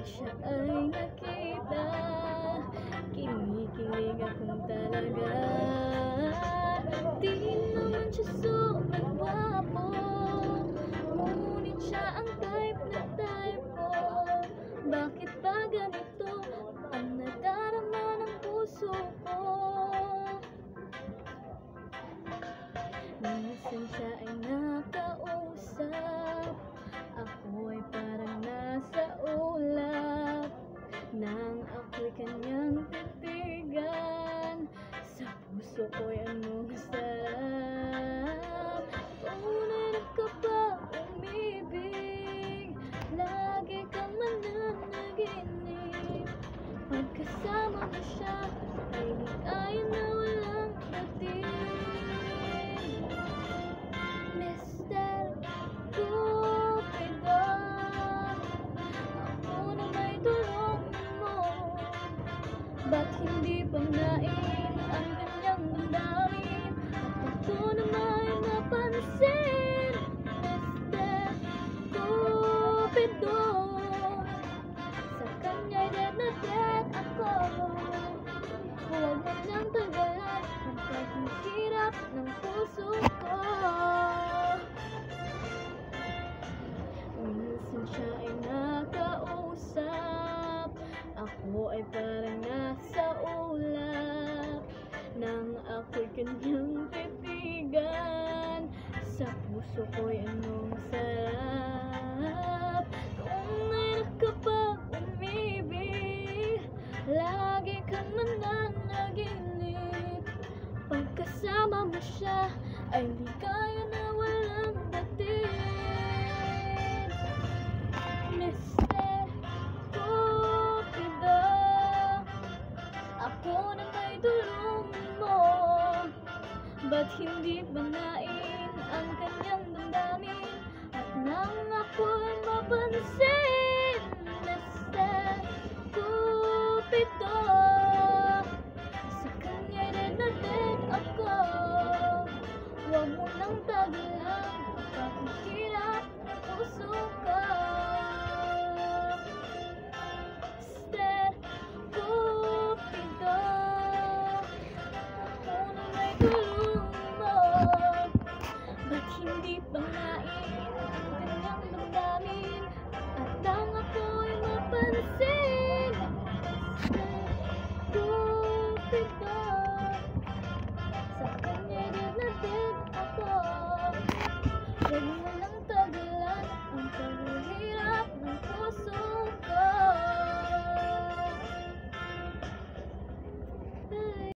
siya ay nakita, kinikilig akong talaga. Di naman siya sobrang gwapo, ngunit siya ang type na type ko. Bakit ba ganito ang nadarama ng puso ko? Minsan siya ay nakausap, ako ay parang nasa ulap, nang ako'y kanyang titigan, sa puso ko'y anong sarap. Tunay ka ba umibig, lagi kang mananaginip, pagkasama mo siya ay ligaya na walang dating. Mr. Cupido, ako na may tulungan mo, ba't hindi pangnain ang kanyang damdamin, at ito na may napansin. Mr. Cupido, sa kanya'y dead na dead ako. Huwag mo nang tagalan ang paghihirap ng puso ko. Minsan siya ay nakausap, ako ay parang nasa ulap, nang ako'y kanyang titigan, sa puso ko'y anong sarap. Tunay ka ba umibig, lagi kang mananaginip, pagkasama mo siya ay ligaya na walang dating. Mr. Cupido, ako na may tulungan mo, ba't hindi panain ang kanyang damdamin, at nang ako'y mapansin. Mr. Cupido, sa kanya'y dead na dead ako. Huwag mo nang tagalan ang paghihirap ng puso ko. Mr. Cupido, ako na may tulungan mo, ba't hindi pangnain